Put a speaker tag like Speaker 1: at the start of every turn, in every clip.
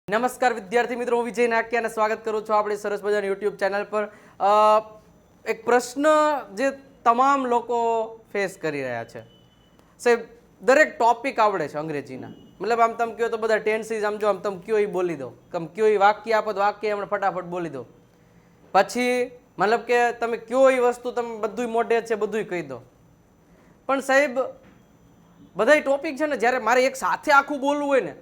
Speaker 1: નમસ્કાર વિદ્યાર્થી મિત્રો, હું વિજય નાકિયાને સ્વાગત કરું છું આપણી સરસ મજાની યુટ્યુબ ચેનલ પર. એક પ્રશ્ન જે તમામ લોકો ફેસ કરી રહ્યા છે સાહેબ, દરેક ટોપિક આવડે છે અંગ્રેજીના, મતલબ આમ તમે કહો તો બધા ટેન્સીસ આમ જો આમ તમે કયો એ બોલી દો, તમે કયો એ વાક્ય આપો તો વાક્ય એમણે ફટાફટ બોલી દો. પછી મતલબ કે તમે કયો એ વસ્તુ તમે બધું મોઢે છે બધું કહી દો. પણ સાહેબ બધા ટોપિક છે ને, જ્યારે મારે એક સાથે આખું બોલવું હોય ને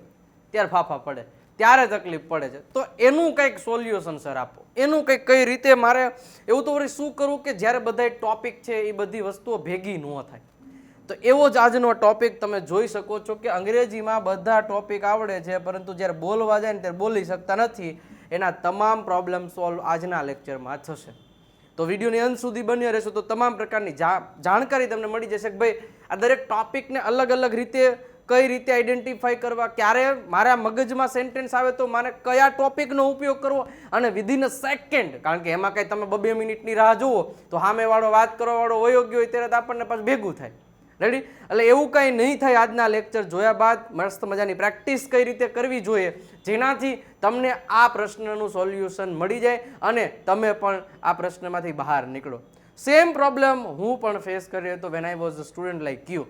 Speaker 1: ત્યારે ફાફા પડે, ત્યારે તકલીફ પડે છે. તો એનું કંઈક સોલ્યુશન સર આપો, એનું કંઈક કઈ રીતે મારે એવું તો વળી શું કરું કે જ્યારે બધા ટોપિક છે એ બધી વસ્તુઓ ભેગી ન થાય. તો એવો જ આજનો ટોપિક તમે જોઈ શકો છો કે અંગ્રેજીમાં બધા ટોપિક આવડે છે પરંતુ જ્યારે બોલવા જાય ને ત્યારે બોલી શકતા નથી. એના તમામ પ્રોબ્લેમ સોલ્વ આજના લેક્ચરમાં થશે. તો વિડીયોની અંત સુધી બન્યા રહેશો તો તમામ પ્રકારની જાણકારી તમને મળી જશે કે ભાઈ આ દરેક ટોપિકને અલગ અલગ રીતે કઈ રીતે આઈડેન્ટિફાઈ કરવા, ક્યારે મારા મગજમાં સેન્ટેન્સ આવે તો મારે કયા ટોપિકનો ઉપયોગ કરવો, અને વિધિન અ સેકન્ડ, કારણ કે એમાં કંઈ તમે 2 મિનિટની રાહ જુઓ તો સામેવાળો વાત કરવાવાળો વયો ગયો હોય ત્યારે આપણને પાછું ભેગું થાય. રેડી? એટલે એવું કંઈ નહીં થાય. આજના લેક્ચર જોયા બાદ મસ્ત મજાની પ્રેક્ટિસ કઈ રીતે કરવી જોઈએ જેનાથી તમને આ પ્રશ્નનું સોલ્યુશન મળી જાય અને તમે પણ આ પ્રશ્નમાંથી બહાર નીકળો. સેમ પ્રોબ્લેમ હું પણ ફેસ કર્યો હતો when I was a student like you.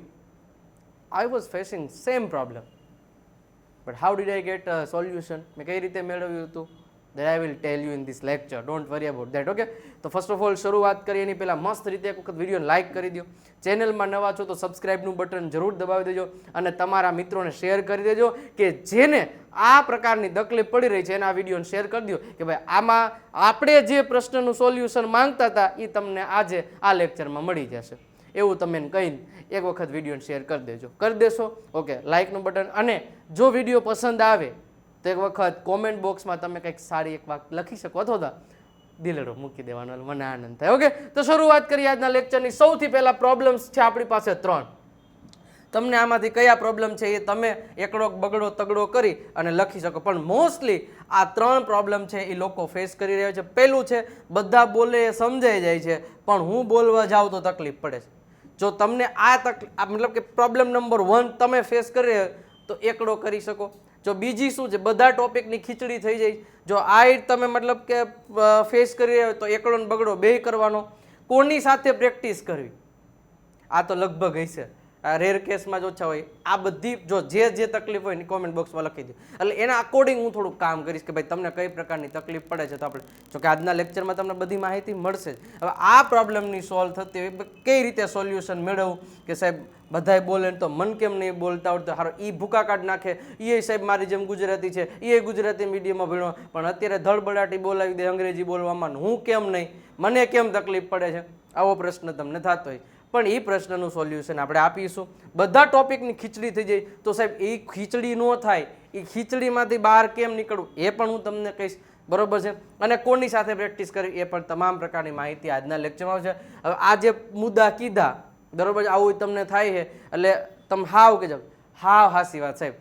Speaker 1: I was facing same problem, but how did I get a solution? મેં કઈ રીતે મેળવ્યું હતું that I will tell you in this lecture. Don't worry about that. Okay, તો first of all શરૂઆત કરીએ એની પહેલાં મસ્ત રીતે એક વખત વિડીયોને લાઇક કરી દો. ચેનલમાં નવા છો તો સબસ્ક્રાઇબનું બટન જરૂર દબાવી દેજો અને તમારા મિત્રોને શેર કરી દેજો કે જેને આ પ્રકારની તકલીફ પડી રહી છે એના વિડીયોને શેર કરી દો કે ભાઈ આમાં આપણે જે પ્રશ્નનું સોલ્યુશન માંગતા હતા એ તમને આજે આ લેક્ચરમાં મળી જશે. એવું તમે કહીને એક વખત વિડીયોને શેર કરી દેજો. કરી દેશો? ઓકે, લાઇકનું બટન. અને જો વિડીયો પસંદ આવે તો એક વખત કોમેન્ટ બોક્સમાં તમે કંઈક સારી એક વાત લખી શકો અથવા તો દિલડો મૂકી દેવાનો, મને આનંદ થાય. ઓકે, તો શરૂઆત કરીએ આજના લેક્ચરની. સૌથી પહેલા પ્રોબ્લેમ્સ છે આપણી પાસે 3. તમને આમાંથી કયા પ્રોબ્લેમ છે એ તમે એકડો બગડો તગડો કરી અને લખી શકો, પણ મોસ્ટલી આ 3 પ્રોબ્લેમ છે એ લોકો ફેસ કરી રહ્યા છે. પહેલું છે બધા બોલે એ સમજાઈ જાય છે પણ હું બોલવા જાઉં તો તકલીફ પડે છે. જો તમને આ મતલબ કે પ્રોબ્લેમ નંબર 1 તમે ફેસ કરી તો એકડો કરી શકો. જો બીજી શું છે, બધા ટોપિકની ખીચડી થઈ જાય. જો આ તમે મતલબ કે ફેસ કરી રહ્યા તો એકડો ને બગડો બે કરવાનો. કોની સાથે પ્રેક્ટિસ કરવી આ તો લગભગ હશે, રેર કેસમાં જ ઓછા હોય. આ બધી જો જે તકલીફ હોય ને કોમેન્ટ બોક્સમાં લખી દો, એટલે એના અકોર્ડિંગ હું થોડુંક કામ કરીશ કે ભાઈ તમને કઈ પ્રકારની તકલીફ પડે છે. તો આપણે જોકે આજના લેક્ચરમાં તમને બધી માહિતી મળશે જ. હવે આ પ્રોબ્લેમની સોલ્વ થતી હોય કઈ રીતે સોલ્યુશન મેળવવું કે સાહેબ બધાય બોલે તો મન કેમ નહીં બોલતા આવડતું, હારો એ ભૂકા કાઢ નાખે, એ સાહેબ મારી જેમ ગુજરાતી છે, એ ગુજરાતી મીડિયમમાં ભણ્યો પણ અત્યારે ધડબડાટી બોલાવી દે અંગ્રેજી બોલવામાં, હું કેમ નહીં, મને કેમ તકલીફ પડે છે, આવો પ્રશ્ન તમને થતો હોય. પણ એ પ્રશ્નનું સોલ્યુશન આપણે આપીશું. બધા ટોપિકની ખીચડી થઈ જાય તો સાહેબ એ ખીચડી ન થાય, એ ખીચડીમાંથી બહાર કેમ નીકળવું એ પણ હું તમને કહીશ. બરોબર છે? અને કોની સાથે પ્રેક્ટિસ કરવી એ પણ તમામ પ્રકારની માહિતી આજના લેક્ચરમાં આવશે. હવે આ જે મુદ્દા કીધા, બરોબર છે, આવું તમને થાય છે એટલે તમે હાવ કે જાવ હાવ હાસી વાત સાહેબ,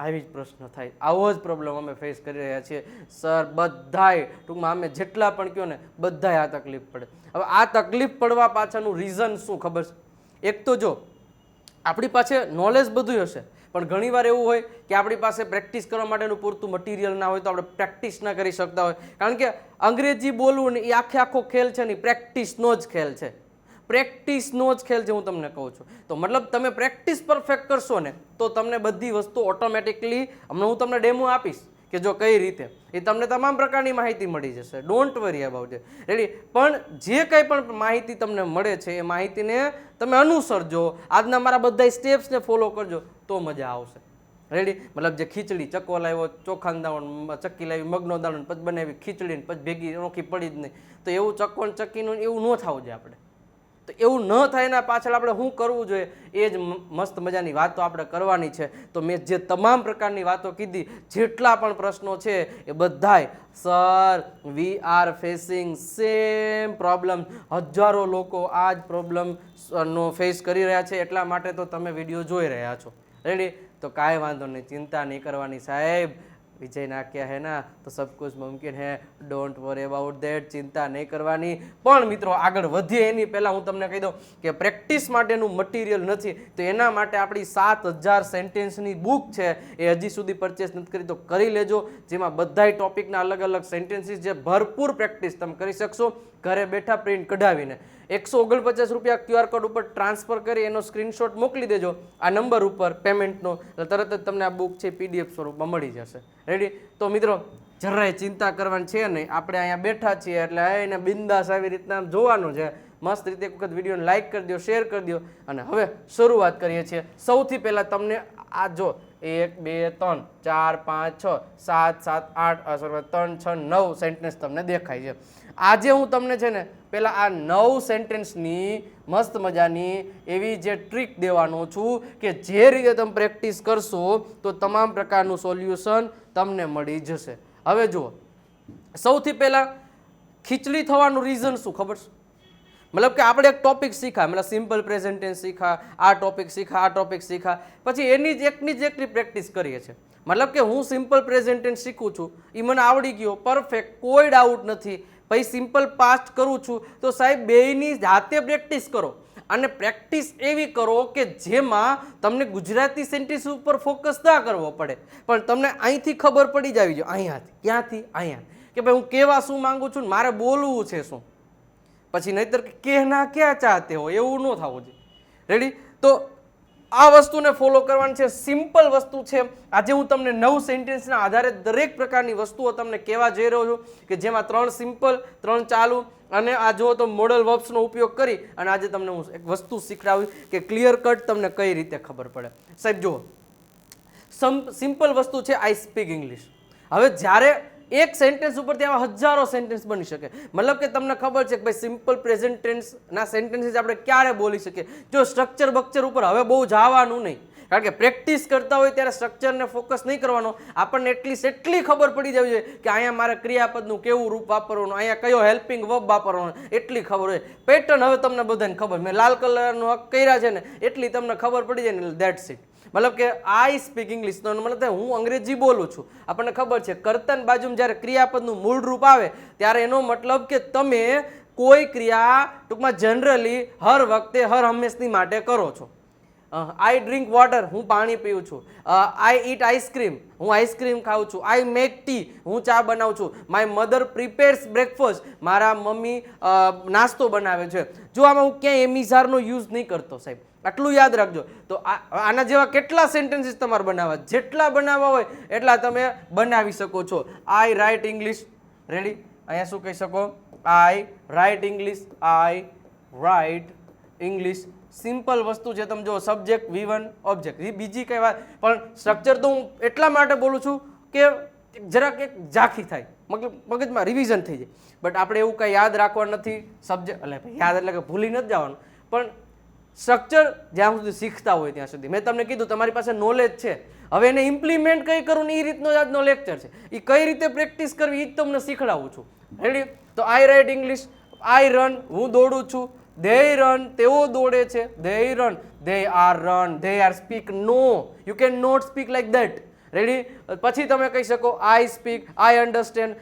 Speaker 1: આવી જ પ્રશ્ન થાય. આવો જ પ્રોબ્લેમ અમે ફેસ કરી રહ્યા છીએ સર. બધાય ટૂંકમાં અમે જેટલા પણ કહો ને બધાય આ તકલીફ પડે. હવે આ તકલીફ પડવા પાછળનું રીઝન શું ખબર છે? એક તો જો આપણી પાસે નોલેજ બધું હશે પણ ઘણીવાર એવું હોય કે આપણી પાસે પ્રેક્ટિસ કરવા માટેનું પૂરતું મટીરિયલ ના હોય તો આપણે પ્રેક્ટિસ ના કરી શકતા હોય. કારણ કે અંગ્રેજી બોલવું ને એ આખો ખેલ છે ને પ્રેક્ટિસનો જ ખેલ છે. પ્રેક્ટિસનો જ ખેલ છે હું તમને કહું છું. તો મતલબ તમે પ્રેક્ટિસ પરફેક્ટ કરશો ને તો તમને બધી વસ્તુ ઓટોમેટિકલી, હમણાં હું તમને ડેમો આપીશ કે જો કઈ રીતે એ તમને તમામ પ્રકારની માહિતી મળી જશે. Don't worry about it. Ready? પણ જે કંઈ પણ માહિતી તમને મળે છે એ માહિતીને તમે અનુસરજો, આજના મારા બધા સ્ટેપ્સને ફોલો કરજો તો મજા આવશે. રેડી? મતલબ જે ખીચડી, ચક્કો લાવ્યો, ચોખાનું દાવણ, ચક્કી લાવી, મગનો દાવણ, પછી બનાવી ખીચડી ને પછી ભેગી નોખી પડી જ નહીં. તો એવું ચક્કો ને ચક્કીનું એવું ન થવું જોઈએ આપણે. તો એવું ન થાય એના પાછળ આપણે શું કરવું જોઈએ એ જ મસ્ત મજાની વાતો આપણે કરવાની છે. તો મેં જે તમામ પ્રકારની વાતો કીધી, જેટલા પણ પ્રશ્નો છે એ બધાય sir we are facing same problem. હજારો લોકો આ જ પ્રોબ્લેમનો ફેસ કરી રહ્યા છે, એટલા માટે તો તમે વિડીયો જોઈ રહ્યા છો. રેડી? તો કાંઈ વાંધો નહીં, ચિંતા નહીં કરવાની સાહેબ. વિજય નાખ્યા હે ના તો સબ કુછ મુમકિન હે, ડોન્ટ વરી અબાઉટ ધેટ, ચિંતા નહીં કરવાની. પણ મિત્રો આગળ વધીએ એની પહેલાં હું તમને કહી દઉં કે પ્રેક્ટિસ માટેનું મટીરિયલ નથી, તો એના માટે આપણી 7000 સેન્ટેન્સની બુક છે એ હજી સુધી પરચેસ નથી કરી તો કરી લેજો, જેમાં બધાય ટોપિકના અલગ અલગ સેન્ટેન્સીસ જે ભરપૂર પ્રેક્ટિસ તમે કરી શકશો ઘરે બેઠા પ્રિન્ટ કઢાવીને. 149 રૂપિયા QR કોડ ઉપર ટ્રાન્સફર કરી એનો સ્ક્રીનશોટ મોકલી દેજો આ નંબર ઉપર પેમેન્ટનો, એટલે તરત જ તમને આ બુક છે PDF સ્વરૂપમાં મળી જશે. રેડી? તો મિત્રો જરાય ચિંતા કરવાની છે નહીં, આપણે અહીંયા બેઠા છીએ એટલે એને બિંદાસ આવી રીતના જોવાનું છે. મસ્ત રીતે એક વખત વિડીયોને લાઇક કરી દો, શેર કરી દો, અને હવે શરૂઆત કરીએ છીએ. સૌથી પહેલાં તમને આ જો 1 2 3 4 5 6 7 7 8 3 6 9 સેન્ટેન્સ તમને દેખાય છે. આજે હું તમને છે ને પહેલાં આ 9 સેન્ટેન્સની મસ્ત મજાની એવી જે ટ્રીક દેવાનો છું કે જે રીતે તમે પ્રેક્ટિસ કરશો તો તમામ પ્રકારનું સોલ્યુશન તમને મળી જશે. હવે જુઓ, સૌથી પહેલાં ખીચડી થવાનું રીઝન શું ખબર છે? મતલબ કે આપણે એક ટોપિક શીખા, મતલબ સિમ્પલ પ્રેઝન્ટ ટેન્સ શીખા, આ ટોપિક શીખા, આ ટોપિક શીખા, પછી એની જ એકની પ્રેક્ટિસ કરીએ છીએ. મતલબ કે હું સિમ્પલ પ્રેઝન્ટ ટેન્સ શીખું છું, એ મને આવડી ગયો પરફેક્ટ, કોઈ ડાઉટ નથી. પછી સિમ્પલ પાસ્ટ કરું છું તો સાહેબ બેયની જાતે પ્રેક્ટિસ કરો, અને પ્રેક્ટિસ એવી કરો કે જેમાં તમને ગુજરાતી સેન્ટેન્સ ઉપર ફોકસ ના કરવો પડે, પણ તમને અહીંથી ખબર પડી જાવી જોઈએ, અહીંયાથી ક્યાંથી અહીંયા, કે ભાઈ હું કહેવા શું માંગુ છું ને મારે બોલવું છે શું. પછી નહીતર કહેના ક્યાં ચાહતે હો એવું ન થવું જોઈએ. રેડી? તો આ વસ્તુને ફોલો કરવાની છે, સિમ્પલ વસ્તુ છે. આજે હું તમને 9 સેન્ટેન્સના આધારે દરેક પ્રકારની વસ્તુઓ તમને કહેવા જઈ રહ્યો છું કે જેમાં 3 સિમ્પલ, 3 ચાલુ, અને આ જો તો મોડલ વર્બ્સનો ઉપયોગ કરી અને આજે તમને હું એક વસ્તુ શીખડાવી કે ક્લિયર કટ તમને કઈ રીતે ખબર પડે. સાહેબ જુઓ, સિમ્પલ વસ્તુ છે આઈ સ્પીક ઇંગ્લિશ. હવે જ્યારે એક સેન્ટેન્સ ઉપરથી આવા હજારો સેન્ટેન્સ બની શકે, મતલબ કે તમને ખબર છે કે ભાઈ સિમ્પલ પ્રેઝન્ટ ટેન્સના સેન્ટેન્સીસ આપણે ક્યારે બોલી શકીએ? જો સ્ટ્રક્ચર બક્ચર ઉપર હવે બહુ જવાનું નહીં, કારણ કે પ્રેક્ટિસ કરતા હોય ત્યારે સ્ટ્રક્ચરને ફોકસ નહીં કરવાનો. આપણને એટલી ખબર પડી જવી જોઈએ કે અહીંયા મારે ક્રિયાપદનું કેવું રૂપ વાપરવાનું, અહીંયા કયો હેલ્પિંગ વર્બ વાપરવાનો, એટલી ખબર હોય. પેટર્ન હવે તમને બધાને ખબર, મેં લાલ કલરનો હક કર્યા છે ને એટલી તમને ખબર પડી જાય ને, ધેટ્સ ઇટ. મતલબ કે આઈ સ્પીક ઇંગ્લિશ, તો મતલબ હું અંગ્રેજી બોલું છું. આપણને ખબર છે કર્તન બાજુમાં જ્યારે ક્રિયાપદનું મૂળ રૂપ આવે ત્યારે એનો મતલબ કે તમે કોઈ ક્રિયા ટૂંકમાં જનરલી હર વખતે હર હંમેશની માટે કરો છો. આઈ ડ્રિંક વોટર, હું પાણી પીઉં છું. આઈ ઈટ આઈસ્ક્રીમ, હું આઈસ્ક્રીમ ખાઉં છું. આઈ મેક ટી, હું ચા બનાવું છું. માય મધર પ્રિપેર્સ બ્રેકફાસ્ટ, મારા મમ્મી નાસ્તો બનાવે છે. જો આમાં હું ક્યાંય એમિઝારનો યુઝ નહીં કરતો સાહેબ, આટલું યાદ રાખજો. તો આના જેવા કેટલા સેન્ટેન્સીસ તમારે બનાવવા, જેટલા બનાવવા હોય એટલા તમે બનાવી શકો છો. I write English. રેડી? અહીંયા શું કહી શકો? I write English, I write English. Simple વસ્તુ છે. તમે જો સબ્જેક્ટ V1 ઓબ્જેક્ટ, બીજી કઈ વાત, પણ સ્ટ્રક્ચર તો હું એટલા માટે બોલું છું કે જરાક એક ઝાંખી થાય, મગજમાં રિવિઝન થઈ જાય. બટ આપણે એવું કંઈ યાદ રાખવા નથી. સબ્જેક્ટ એટલે યાદ એટલે કે ભૂલી નથી જવાનું, પણ સ્ટ્રક્ચર જ્યાં સુધી શીખતા હોય ત્યાં સુધી. મેં તમને કીધું તમારી પાસે નોલેજ છે, હવે એને ઇમ્પ્લિમેન્ટ કઈ કરવું ને એ રીતનો આજનો લેક્ચર છે. એ કઈ રીતે પ્રેક્ટિસ કરવી એ જ તમને શીખડાવું છું. રેડી? તો I write English, I run, હું દોડું છું. they run, તેઓ દોડે છે. they run, they are run, they are speak. No, you can not speak like that. Ready? પછી તમે કહી શકો આઈ speak, I understand,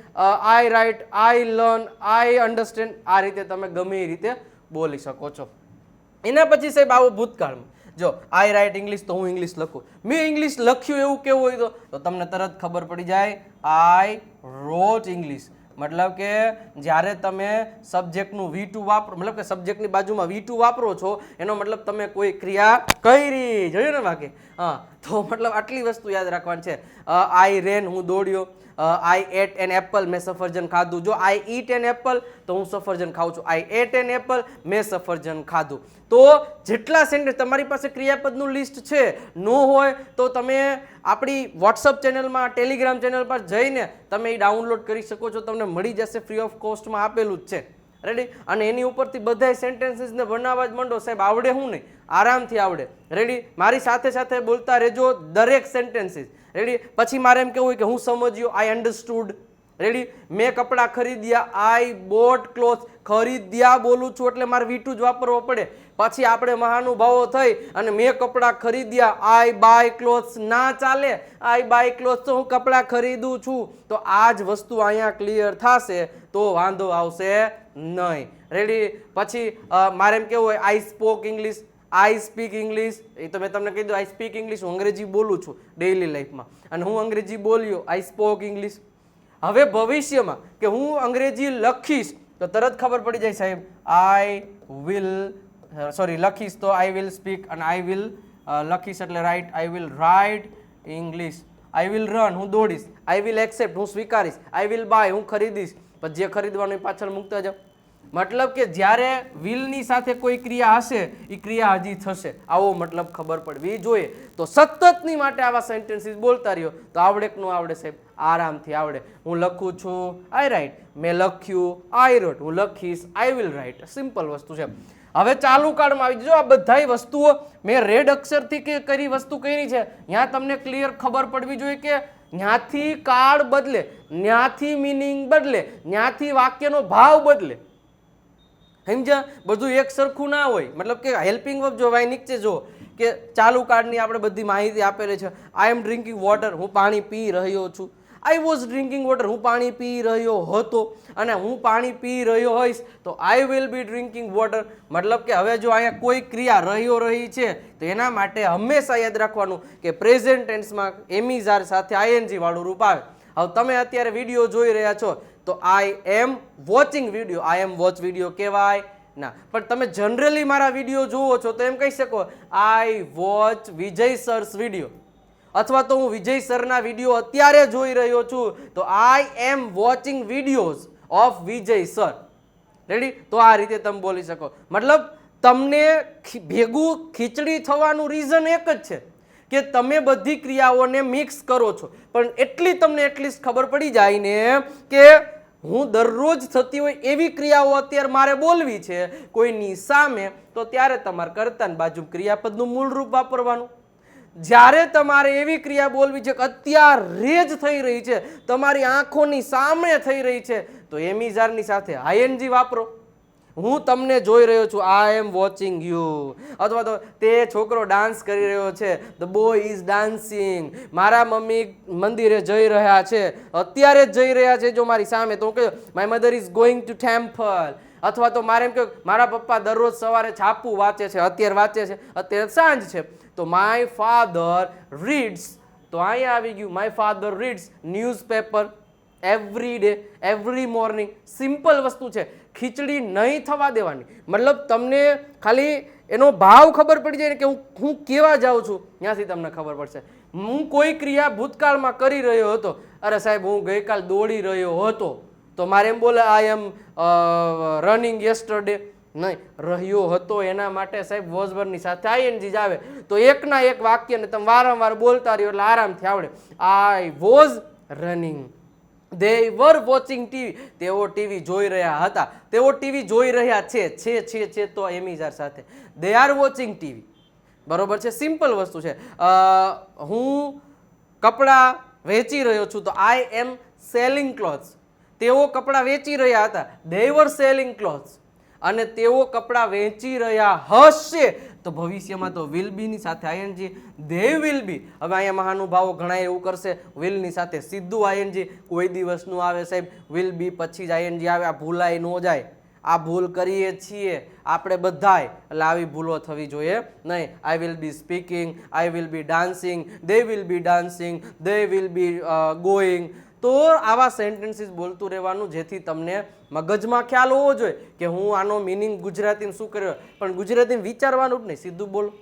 Speaker 1: I write, I learn, I understand. આ રીતે તમે ગમે એ રીતે બોલી શકો છો. એના પછી સાહેબ આવો ભૂતકાળમાં, જો આઈ રાઇટ ઇંગ્લિશ તો હું ઇંગ્લિશ લખું, મેં ઇંગ્લિશ લખ્યું એવું કેવું હોય તો તમને તરત ખબર પડી જાય આઈ રોટ ઇંગ્લિશ. મતલબ કે જ્યારે તમે સબ્જેક્ટનું V2 વાપરો, મતલબ કે સબ્જેક્ટની બાજુમાં V2 વાપરો છો એનો મતલબ તમે કોઈ ક્રિયા કરી, જોયું ને બાકી? હા, તો મતલબ આટલી વસ્તુ યાદ રાખવાની છે. આઈ રેન, હું દોડ્યો. આઈ એટ એન એપલ, મેં સફરજન ખાધું. જો આઈ ઈટ એન એપલ તો હું સફરજન ખાઉં છું. આઈ એટ એન એપલ, મેં સફરજન ખાધું. તો જેટલા સેન્ટેન્સ તમારી પાસે ક્રિયાપદનું લિસ્ટ છે, નો હોય તો તમે આપણી વોટ્સઅપ ચેનલમાં, ટેલિગ્રામ ચેનલ પર જઈને તમે એ ડાઉનલોડ કરી શકો છો. તમને મળી જશે, ફ્રી ઓફ કોસ્ટમાં આપેલું જ છે. રેડી? અને એની ઉપરથી બધા સેન્ટેન્સીસને બનાવવા જ માંડો સાહેબ. આવડે હું નહીં, આરામથી આવડે. રેડી? મારી સાથે સાથે બોલતા રહેજો દરેક સેન્ટેન્સીસ. રેડી? પછી મારે એમ કેવું હોય કે હું સમજ્યો, આઈ અન્ડરસ્ટુડ. રેડી? મેં કપડાં ખરીદ્યા, આઈ બોટ ક્લોથ. ખરીદ્યા બોલું છું એટલે મારે V2 જ વાપરવો પડે. પછી આપણે મહાનુભાવો થઈ અને મેં કપડાં ખરીદ્યા, આઈ બાય ક્લોથ્સ ના ચાલે. આઈ બાય ક્લોથ્સ તો હું કપડાં ખરીદું છું. તો આ જ વસ્તુ અહીંયા ક્લિયર થશે તો વાંધો આવશે નહીં. રેડી? પછી મારે એમ કેવું હોય I spoke English, I speak English. એ તો મેં તમને કીધું આઈ સ્પીક ઇંગ્લિશ, હું અંગ્રેજી બોલું છું ડેઇલી લાઈફમાં અને હું અંગ્રેજી બોલ્યો, આઈ સ્પોક ઇંગ્લિશ. હવે ભવિષ્યમાં કે હું અંગ્રેજી લખીશ તો તરત ખબર પડી જાય સાહેબ આઈ વિલ લખીશ તો આઈ વિલ સ્પીક અને આઈ વિલ લખીશ એટલે write, I will write English. I will run, હું દોડીશ. આઈ વિલ એક્સેપ્ટ, હું સ્વીકારીશ. આઈ વિલ બાય, હું ખરીદીશ. પણ જે ખરીદવાનું એ પાછળ મૂકતા જાઓ. મતલબ કે જ્યારે વિલની સાથે કોઈ ક્રિયા હશે એ ક્રિયા હજી થશે, આવો મતલબ ખબર પડવી જોઈએ. તો સતતની માટે આવા સેન્ટેન્સીસ બોલતા રહ્યો તો આવડે કે ન આવડે સાહેબ? આરામથી આવડે. હું લખું છું, આઈ રાઇટ. મેં લખ્યું, આઈ રોટ. હું લખીશ, આઈ વિલ રાઇટ. સિમ્પલ વસ્તુ છે. હવે ચાલુ કાળમાં આવી જજો. આ બધાય વસ્તુઓ મેં રેડ અક્ષરથી કે કરી વસ્તુ કરી છે, ત્યાં તમને ક્લિયર ખબર પડવી જોઈએ કે ત્યાંથી કાળ બદલે, ત્યાંથી મિનિંગ બદલે, ત્યાંથી વાક્યનો ભાવ બદલે. સમજ્યા? બધું એક સરખું ના હોય. મતલબ કે હેલ્પિંગ વર્બ જો નીચે જો કે ચાલુ કાળની આપણે બધી માહિતી આપેલી છે. આઈ એમ ડ્રિંકિંગ વોટર, હું પાણી પી રહ્યો છું. આઈ વોઝ ડ્રિંકિંગ વોટર, હું પાણી પી રહ્યો હતો. અને હું પાણી પી રહ્યો હોઈશ તો I will be drinking water. મતલબ કે હવે જો અહીંયા કોઈ ક્રિયા રહી છે તો એના માટે હંમેશા યાદ રાખવાનું કે પ્રેઝન્ટ ટેન્સમાં એમિઝાર સાથે આઈએનજી વાળું રૂપ આવે. હવે તમે અત્યારે વિડીયો જોઈ રહ્યા છો તો I am watching video, I M watch video કહેવાય ના. પણ તમે જનરલી મારા વિડીયો જુઓ છો તો એમ કહી શકો આઈ વોચ વિજય સરસ વિડીયો, અથવા તો હું વિજય સરના વિડીયો અત્યારે જોઈ રહ્યો છું તો I am watching videos of Vijay sir. Ready? તો આ રીતે તમે બોલી શકો. મતલબ તમને ભેગું ખીચડી થવાનું રીઝન એક જ છે કે તમે બધી ક્રિયાઓને મિક્સ કરો છો. પણ એટલી તમને એટલીસ્ટ ખબર પડી જાય ને કે હું દરરોજ થતી હોય એવી ક્રિયાઓ અત્યારે મારે બોલવી છે કોઈની સામે, તો ત્યારે તમારે કર્તાની બાજુ ક્રિયાપદનું મૂળ રૂપ વાપરવાનું. જ્યારે તમારે એવી ક્રિયા બોલવી છે કે અત્યારે જ થઈ રહી છે, તમારી આંખોની સામે થઈ રહી છે, તો એમિઝારની સાથે આઈએનજી વાપરો. હું તમને જોઈ રહ્યો છું, આઈ એમ વોચિંગ યુ. અથવા તો તે છોકરો ડાન્સ કરી રહ્યો છે, ધ બોય ઇઝ ડાન્સિંગ. મારા મમ્મી મંદિરે જઈ રહ્યા છે, અત્યારે જ જઈ રહ્યા છે જો મારી સામે, તો હું કહ્યું my mother is going to temple. અથવા તો મારે એમ કહ્યું મારા પપ્પા દરરોજ સવારે છાપું વાંચે છે, અત્યારે વાંચે છે, અત્યારે સાંજ છે, તો માય ફાધર રીડ્સ. તો અહીંયા આવી ગયું my father reads newspaper every day, every morning. Simple વસ્તુ છે, ખીચડી નહીં થવા દેવાની. મતલબ તમને ખાલી એનો ભાવ ખબર પડી જાય ને કે હું કેવા જાઉં છું, ત્યાંથી તમને ખબર પડશે. હું કોઈ ક્રિયા ભૂતકાળમાં કરી રહ્યો હતો, અરે સાહેબ હું ગઈકાલ દોડી રહ્યો હતો, તો મારે એમ બોલે આઈ એમ રનિંગ યસ્ટરડે. નહીં, રહ્યો હતો એના માટે સાહેબ વોઝવરની સાથે આઈએનજી જ આવે. તો એકના એક વાક્યને તમે વારંવાર બોલતા રહ્યો એટલે આરામથી આવડે. I was running. They were watching TV. તેઓ ટીવી જોઈ રહ્યા હતા, તેઓ ટીવી જોઈ રહ્યા છે તો એમિઝાર સાથે. They are watching TV. બરોબર છે? સિમ્પલ વસ્તુ છે. હું કપડાં વેચી રહ્યો છું તો આઈ એમ સેલિંગ ક્લોથ્સ. તેઓ કપડાં વેચી રહ્યા હતા, they were selling clothes. અને તેઓ કપડાં વેચી રહ્યા હશે તો ભવિષ્યમાં તો વિલ બી ની સાથે આઈએનજી, ધે વિલ બી. હવે અહીંયા મહાનુભાવો ઘણા એવું કરશે, વિલ ની સાથે સીધું આઈએનજી કોઈ દિવસનું આવે સાહેબ, વિલ બી પછી જ આઈએનજી આવે. આ ભૂલાય ન જાય, આ ભૂલ કરીએ છીએ આપણે બધાય, એટલે આવી ભૂલો થવી જોઈએ નહીં. I will be speaking, I will be dancing, they will be dancing, they will be going. તો આવા સેન્ટેન્સીસ બોલતું રહેવાનું જેથી તમને મગજમાં ખ્યાલ હોવો જોઈએ કે હું આનો મિનિંગ ગુજરાતીમાં શું કર્યો, પણ ગુજરાતીમાં વિચારવાનું જ નહીં, સીધું બોલો.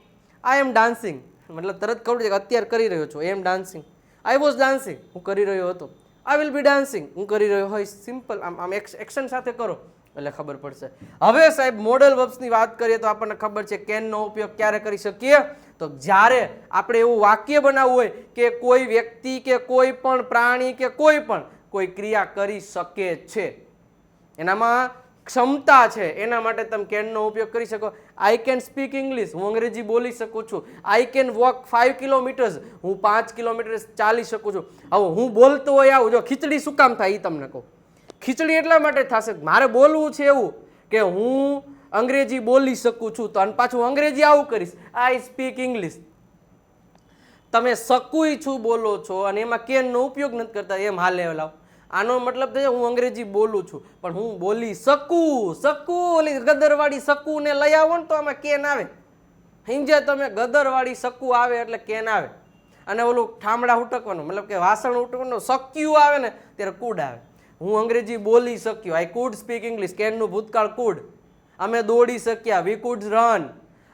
Speaker 1: આઈ એમ ડાન્સિંગ મતલબ તરત કહું છે કે અત્યારે કરી રહ્યો છું. એમ ડાન્સિંગ, આઈ વોઝ ડાન્સિંગ, હું કરી રહ્યો હતો. આઈ વિલ બી ડાન્સિંગ, હું કરી રહ્યો હોય. સિમ્પલ આમ એક્શન સાથે કરો એટલે ખબર પડશે. હવે સાહેબ મોડલ વર્બ્સની વાત કરીએ તો આપણને ખબર છે કેનનો ઉપયોગ ક્યારે કરી શકીએ, તો જ્યારે આપણે એવું વાક્ય બનાવવું હોય કે કોઈ વ્યક્તિ કે કોઈ પણ પ્રાણી કે કોઈ ક્રિયા કરી શકે છે, એનામાં ક્ષમતા છે, એના માટે તમે કેનનો ઉપયોગ કરી શકો. આઈ કેન સ્પીક ઇંગ્લિશ, હું અંગ્રેજી બોલી શકું છું. આઈ કેન વોક 5 કિલોમીટર્સ, હું 5 કિલોમીટર ચાલી શકું છું. હવે હું બોલતો હોય આવું, જો ખીચડી શું કામ થાય એ તમને કહું. ખીચડી એટલા માટે થશે, મારે બોલવું છે એવું કે હું અંગ્રેજી બોલી શકું છું, તો અને પાછું અંગ્રેજી આવું કરીશ, આઈ સ્પીક ઇંગ્લિશ. તમે શકું છું બોલો છો અને એમાં કેનનો ઉપયોગ નથી કરતા, એમ હાલે લાવ. આનો મતલબ થશે હું અંગ્રેજી બોલું છું પણ હું બોલી શકું. ઓલી ગદરવાળી શકું ને લઈ આવો ને તો આમાં કેન આવે. સમજ્યા તમે? ગદરવાળી શકું આવે એટલે કેન આવે. અને ઓલું ઠામડા ઉટકવાનું મતલબ કે વાસણ ઉટકવાનું શક્યું આવે ને ત્યારે કુડ આવે. હું અંગ્રેજી બોલી શક્યો, આઈ કુડ સ્પીક ઇંગ્લિશ. કેનનું ભૂતકાળ કુડ. અમે દોડી શક્યા, વી કુડ રન.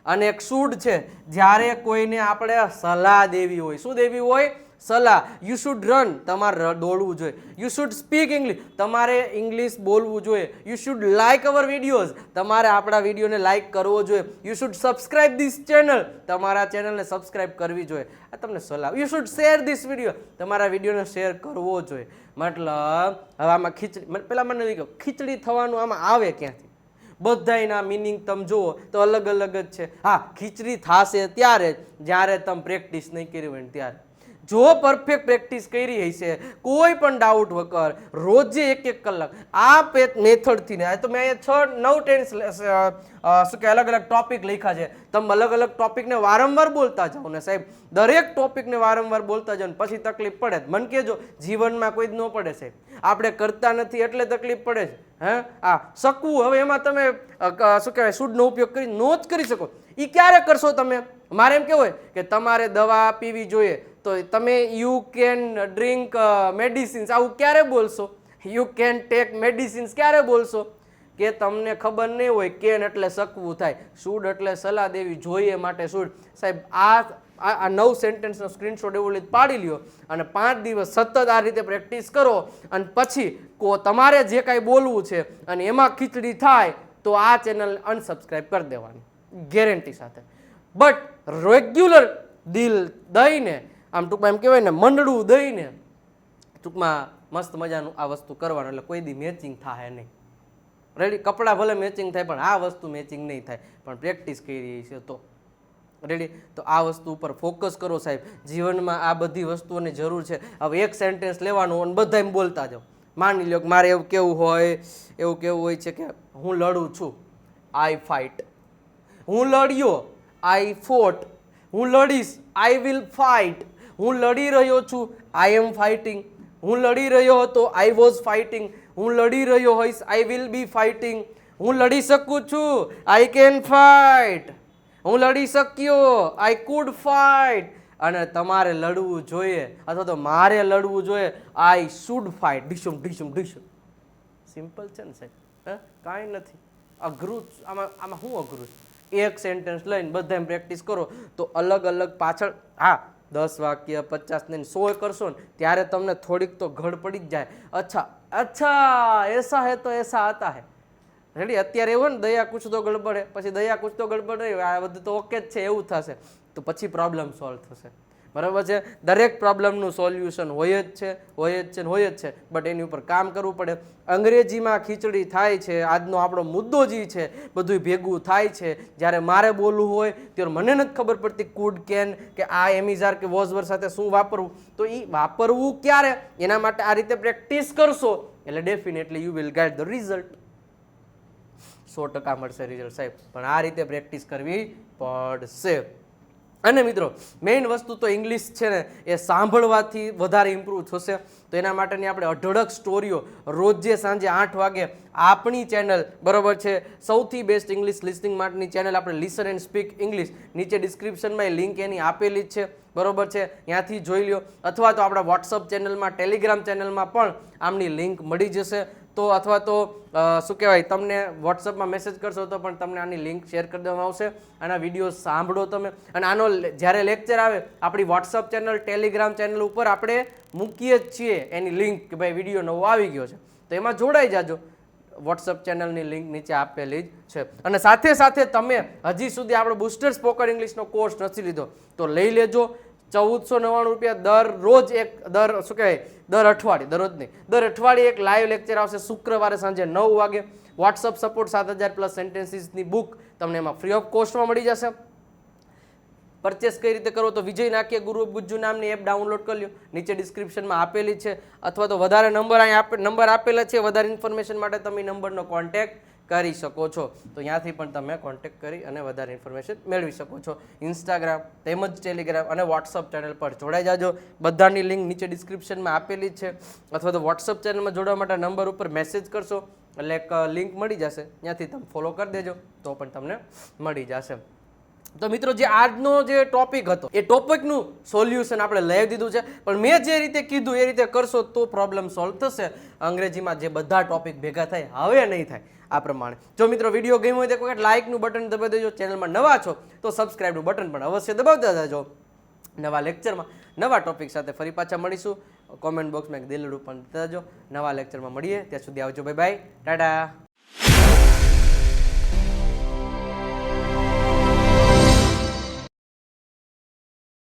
Speaker 1: અને એક શુડ છે, જ્યારે કોઈને આપણે સલાહ દેવી હોય. શું દેવી હોય? સલાહ. યુ શુડ રન, તમારે દોડવું જોઈએ. યુ શુડ સ્પીક ઇંગ્લિશ, તમારે ઇંગ્લિશ બોલવું જોઈએ. You should like our videos, તમારે આપણા વિડીયોને લાઇક કરવો જોઈએ. You should subscribe this channel, તમારા ચેનલને સબસ્ક્રાઇબ કરવી જોઈએ. આ તમને સલાહ. You should share this video, તમારા વિડીયોને શેર કરવો જોઈએ. મતલબ હવે આમાં ખીચડી, પહેલાં મને નહીં કહો ખીચડી થવાનું આમાં આવે ક્યાંથી? બધાયના મિનિંગ તમે જુઓ તો અલગ અલગ જ છે. હા, ખીચડી થશે ત્યારે જ્યારે તમે પ્રેક્ટિસ નહીં કરી હોય ત્યારે. જો પરફેક્ટ પ્રેક્ટિસ કરી હશે, કોઈ પણ ડાઉટ વગર રોજે 1-1 કલાક આ મેથડથી ને, તો મેં 6-9 શું કે અલગ અલગ ટોપિક લખ્યા છે. તમે અલગ અલગ ટોપિકને વારંવાર બોલતા જાઓ ને સાહેબ, દરેક ટોપિકને વારંવાર બોલતા જાઓ ને પછી તકલીફ પડે. મને કહેજો, જીવનમાં કોઈ જ ન પડે સાહેબ, આપણે કરતા નથી એટલે તકલીફ પડે છે. આ શકવું, હવે એમાં તમે શું કહેવાય શુડનો ઉપયોગ કરી નો જ કરી શકો. એ ક્યારે કરશો તમે? મારે એમ કેવું હોય કે તમારે દવા પીવી જોઈએ તો તમે યુ કેન ડ્રિંક મેડિસિન્સ, આવું ક્યારે બોલશો? યુ કેન ટેક મેડિસિન્સ ક્યારે બોલશો? કે તમને ખબર નહીં હોય કેન એટલે શકવું થાય, શુડ એટલે સલાહ દેવી જોઈએ માટે શુડ. સાહેબ આ 9 સેન્ટેન્સનો સ્ક્રીનશોટ એવું લીધું પાડી લ્યો અને 5 દિવસ સતત આ રીતે પ્રેક્ટિસ કરો અને પછી તમારે જે કાંઈ બોલવું છે અને એમાં ખીચડી થાય તો આ ચેનલ અનસબસ્ક્રાઈબ કરી દેવાની ગેરંટી સાથે. બટ રેગ્યુલર દિલ દઈને, આમ ટૂંકમાં એમ કહેવાય ને મંડળું દઈને ટૂંકમાં મસ્ત મજાનું આ વસ્તુ કરવાનું, એટલે કોઈ દી મેચિંગ થાય નહીં. રેડી? કપડાં ભલે મેચિંગ થાય પણ આ વસ્તુ મેચિંગ નહીં થાય, પણ પ્રેક્ટિસ કરી છે તો. રેડી? તો આ વસ્તુ ઉપર ફોકસ કરો સાહેબ. જીવનમાં આ બધી વસ્તુઓની જરૂર છે. હવે એક સેન્ટેન્સ લેવાનું અને બધા એમ બોલતા જાઓ. માની લો કે મારે એવું કેવું હોય છે કે હું લડું છું, આઈ ફાઇટ. હું લડ્યો, આઈ ફોટ. હું લડીશ, આઈ વિલ ફાઇટ. હું લડી રહ્યો છું, આઈ એમ ફાઇટિંગ. હું લડી રહ્યો હતો, આઈ વોઝ ફાઇટિંગ. હું લડી રહ્યો હોઈશ, આઈ વિલ બી ફાઇટિંગ. હું લડી શકું છું, આઈ કેન ફાઇટ. હું લડી શક્યો, આઈ કુડ ફાઇટ. અને તમારે લડવું જોઈએ અથવા તો મારે લડવું જોઈએ, આઈ શુડ ફાઇટ. ડીશુમ ડીશુમ ડીશુમ. સિમ્પલ છે ને સાહેબ? કાંઈ નથી અઘરું. આમાં શું અઘરું? એક સેન્ટેન્સ લઈને બધા એમ પ્રેક્ટિસ કરો તો અલગ અલગ પાછળ 10 વાક્ય 50 ને 100 કરશો ને ત્યારે તમને થોડીક તો ઘડ પડી જ જાય. અચ્છા એસા હે તો એસા આતા હે. રેડી? અત્યારે એવું ને દયા કુછ તો ગડબડ હે, પછી દયા કુછ તો ગડબડ નહીં, આ બધું તો ઓકે જ છે એવું થશે તો પછી પ્રોબ્લેમ સોલ્વ થશે. બરાબર છે? દરેક પ્રોબ્લેમનું સોલ્યુશન હોય જ છે, બટ એની ઉપર કામ કરવું પડે. અંગ્રેજીમાં ખીચડી થાય છે, આજનો આપણો મુદ્દો જે છે બધું ભેગું થાય છે. જ્યારે મારે બોલવું હોય ત્યારે મને નથી ખબર પડતી કુડ, કેન કે આ એમિઝાર કે વોઝવર સાથે શું વાપરવું. તો એ વાપરવું ક્યારે, એના માટે આ રીતે પ્રેક્ટિસ કરશો એટલે definitely you will get the result. 100% મળશે રિઝલ્ટ સાહેબ, પણ આ રીતે પ્રેક્ટિસ કરવી પડશે. અને મિત્રો મેઇન વસ્તુ તો ઇંગ્લિશ છે ને એ સાંભળવાથી વધારે ઇમ્પ્રૂવ થશે. તો એના માટેની આપણે અઢળક સ્ટોરીઓ રોજે સાંજે 8 વાગે આપણી ચેનલ, બરાબર છે, સૌથી બેસ્ટ ઇંગ્લિશ લિસનિંગ માટેની ચેનલ આપણે લિસન એન્ડ સ્પીક ઇંગ્લિશ, નીચે ડિસ્ક્રિપ્શનમાં એ લિંક એની આપેલી જ છે, બરાબર છે, ત્યાંથી જોઈ લો. અથવા તો આપણા વોટ્સઅપ ચેનલમાં, ટેલિગ્રામ ચેનલમાં પણ આમની લિંક મળી જશે. તો અથવા તો શું કહેવાય, તમને વોટ્સઅપમાં મેસેજ કરશો તો પણ તમને આની લિંક શેર કરી દેવામાં આવશે. આના વિડીયો સાંભળો તમે. અને આનો જ્યારે લેક્ચર આવે આપણી વોટ્સઅપ ચેનલ, ટેલિગ્રામ ચેનલ ઉપર આપણે મૂકીએ જ છીએ એની લિંક કે ભાઈ વિડીયો નવો આવી ગયો છે, તો એમાં જોડાઈ જાજો. વોટ્સઅપ ચેનલની લિંક નીચે આપેલી જ છે. અને સાથે સાથે તમે હજી સુધી આપણો બુસ્ટર સ્પોકન ઇંગ્લિશનો કોર્સ નથી લીધો તો લઈ લેજો. 1499 રૂપિયા દરરોજ દર અઠવાડિયે એક લાઈવ લેક્ચર આવશે શુક્રવારે સાંજે 9 વાગે. વોટ્સઅપ સપોર્ટ 7000+ સેન્ટેન્સીસની બુક તમને એમાં ફ્રી ઓફ કોસ્ટમાં મળી જશે. પરચેસ કઈ રીતે કરો તો વિજય નાક્યા ગુરુ ગુજ્જુ નામની એપ ડાઉનલોડ કરી લો, નીચે ડિસ્ક્રિપ્શનમાં આપેલી છે, અથવા તો વધારે નંબર આપેલા છે, વધારે ઇન્ફોર્મેશન માટે તમે નંબરનો કોન્ટેક્ટ કરી શકો છો. તો ત્યાંથી પણ તમે કોન્ટેક્ટ કરી અને વધારે ઇન્ફોર્મેશન મેળવી શકો છો. ઇન્સ્ટાગ્રામ તેમજ ટેલિગ્રામ અને વોટ્સઅપ ચેનલ પર જોડાઈ જાજો. બધાની લિંક નીચે ડિસ્ક્રિપ્શનમાં આપેલી જ છે, અથવા તો વોટ્સઅપ ચેનલમાં જોડવા માટે નંબર ઉપર મેસેજ કરશો એટલે એક લિંક મળી જશે, ત્યાંથી તમે ફોલો કરી દેજો તો પણ તમને મળી જશે. તો મિત્રો, જે આજનો જે ટોપિક હતો એ ટોપિકનું સોલ્યુશન આપણે લઈ દીધું છે, પણ મેં જે રીતે કીધું એ રીતે કરશો તો પ્રોબ્લેમ સોલ્વ થશે. અંગ્રેજીમાં જે બધા ટોપિક ભેગા થાય હવે નહીં થાય આ પ્રમાણે. જો મિત્રો વિડીયો ગમ્યો હોય તો કોઈ લાઇકનું બટન દબાવી દેજો. ચેનલમાં નવા છો તો સબસ્ક્રાઇબનું બટન પણ અવશ્ય દબાવતા જજો. નવા લેક્ચરમાં નવા ટોપિક સાથે ફરી પાછા મળીશું. કોમેન્ટ બોક્સમાં એક દિલરૂપ પણ દેતા જજો. નવા લેક્ચરમાં મળીએ, ત્યાં સુધી આવજો. Bye bye, Tata.